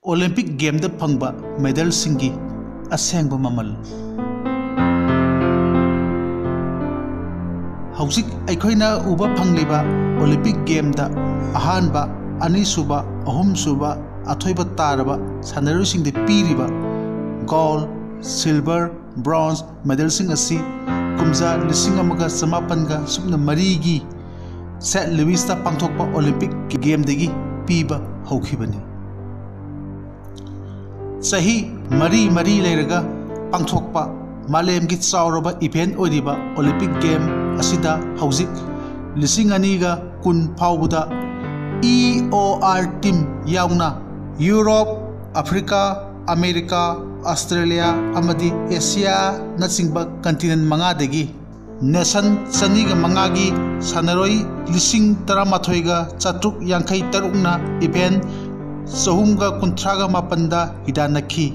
Olympic game द फंगबा medal सिंगी असेंग ममल हौजिक अखोइना उबा फंगलिबा ओलंपिक गेम द अहानबा अनीसुबा अहुमसुबा अथोइबा तारबा सानरुसिंग दे पीरिबा गोल्ड सिल्वर ब्रॉन्ज मेडल सिंग असि कुमजा लिसिंग अमगा समापनगा सुबना मरीगी सेंट लुइस दा पांथोकपा ओलंपिक गेम दगी पीबा हौखिबनी सही मरी मरी लेरगा पांथोकपा मालेम की चावरबा इवेंट ओइरिबा ओलंपिक गेम असिदा हौजिक लिसिंग अनीगा कुन फाउबदा EOR टीम याउना यूरोप अफ्रीका अमेरिका ऑस्ट्रेलिया अमदी एशिया नचिंगबा कंटिनेंट मंगादगी नेशन चनीगा मंगागी सानरोई लिसिंग 13 चतुक यांखई तरुकना इवेंट सहूमगा कुंथ्रागा मापंदा हिदानखी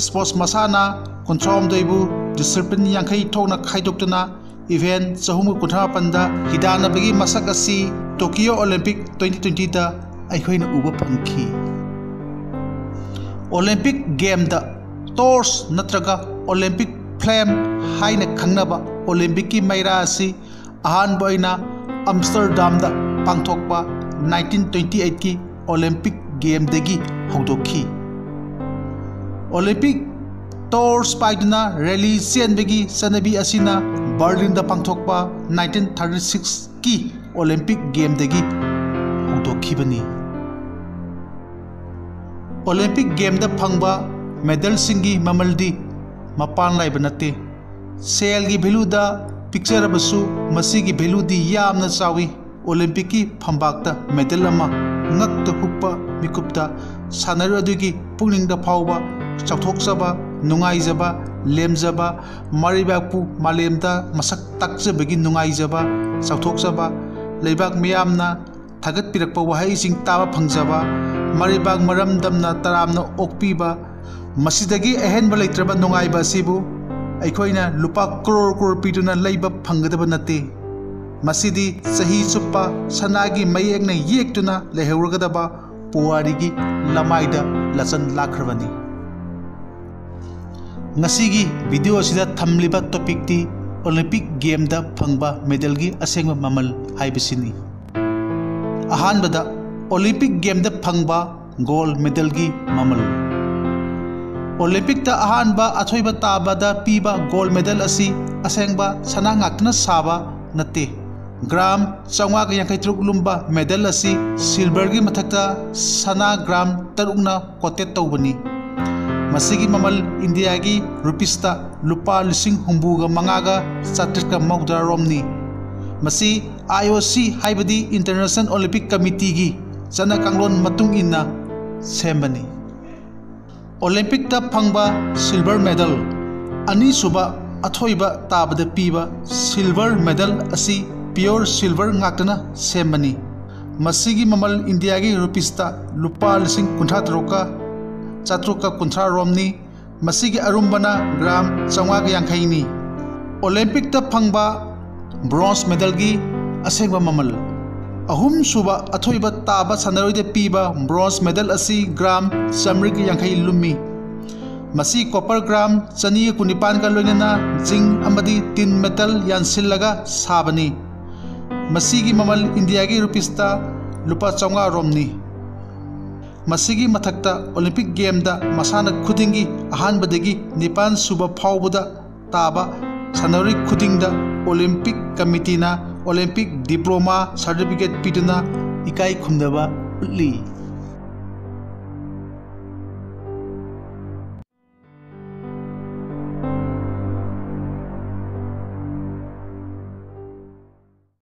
स्पोर्ट्स मसाना कुंथ्रामदइबु डिसिप्लिन यांखई थोना खाइदोक्तना इवेंट सहूम कुंथ्रा मापंदा हिदानबगी मसक असि टोक्यो ओलंपिक 2020 दा अखोइना उबा फंखी ओलंपिक गेम दा टॉर्च नत्रगा ओलंपिक फ्लेम हाइना खंगनबा ओलंपिक की मैरा असि अहानबोइना अम्स्टरडाम दा पांथोकपा 1928 की ओलंपिक गेम दगी हौदोखी ओलंपिक टॉर्च पाइदुना रैली चेनबगी सनबी असिना बर्लिन दा पांथोकपा 1936 की ओलंपिक गेम दगी हौदोखिबनी ओलंपिक गेम दा फंगबा मेडल सिंगी ममलदी मपान लाइब नते सेल की वैल्यू दा पिक्चर बसु मसी की वैल्यू दी यामना चावी ओलंपिक की फंबाकता मेडल अमा ngakta huppa mikupta sanaru adugi pungning da phawba chawthokchaba nungaijaba lemjaba maribakpu malemda masak takjabagi nungaijaba chawthokchaba leibak miyamna thagat pirakpa wahai sing taba phangjaba maribak maramdamna taramna okpiba masidagi ehenba leitraba nungaiba sibu aikoina lupa crore piduna leiba phanggadaba nate मसीदी सही चुप्पा सनागी मयेकना येक्तुना लेहौरगदबा पुवारीगी लमाइदा लचन लाख्रबनी ngasiगी video असिदा थमलिबा topic दी Olympic game दा फंगबा medal की असेंग ममल हाइबसिनी अहानबदा Olympic game दा फंगबा gold medal की ममल Olympic दा अहानबा अथोइबा ताबादा पीबा gold medal असि असेंगबा सना ngakna साबा नते ग्राम 453 लुम्बा मेडल असि सिल्वर की मथक्ता सना ग्राम 3 कोटेट तौबनी मसिगी ममल इंडिया की रुपीस्ता लुपा लिसिंग हुंबुगा मंगागा चात्रिका मौदरा रोमनी मसी IOC हाइबदी इंटरनेशनल ओलंपिक कमिटी की चना कांगलोन मतुंग इन्ना सेमबनी ओलंपिक ता फंगबा सिल्वर मेडल अनी सुबा अथोइबा ताबदा पीबा सिल्वर मेडल असि प्योर सिल्वर ngakna सेमबनी मसिगी ममल इंडिया की रुपीस्ता लुपा लिसिंग 53 चतुका 50 रोमनी मसिगी अरुम्बना ग्राम 450 नी ओलंपिक ता फंगबा ब्रोंज मेडल की असेंगबा ममल अहुम सुबा अथोइबा ताबा सनरोइदे पीबा ब्रोंज मेडल असि ग्राम 150 लुमी मसी कॉपर ग्राम 219 का लोइनना जिंक अमदी टिन मेटल यानसिलगा साबनी मसीगी ममल इंडिया की रुपीस्ता लुपा 400 रोमनी मसीगी मथक्ता ओलंपिक गेम दा मसाना खुदिंगी अहानबदगी 9 सुबा फाउबदा ताबा सनरी खुदिंगदा ओलंपिक कमिटीना ओलंपिक डिप्लोमा सर्टिफिकेट पीदुना इकाई खुमदबा उल्ली।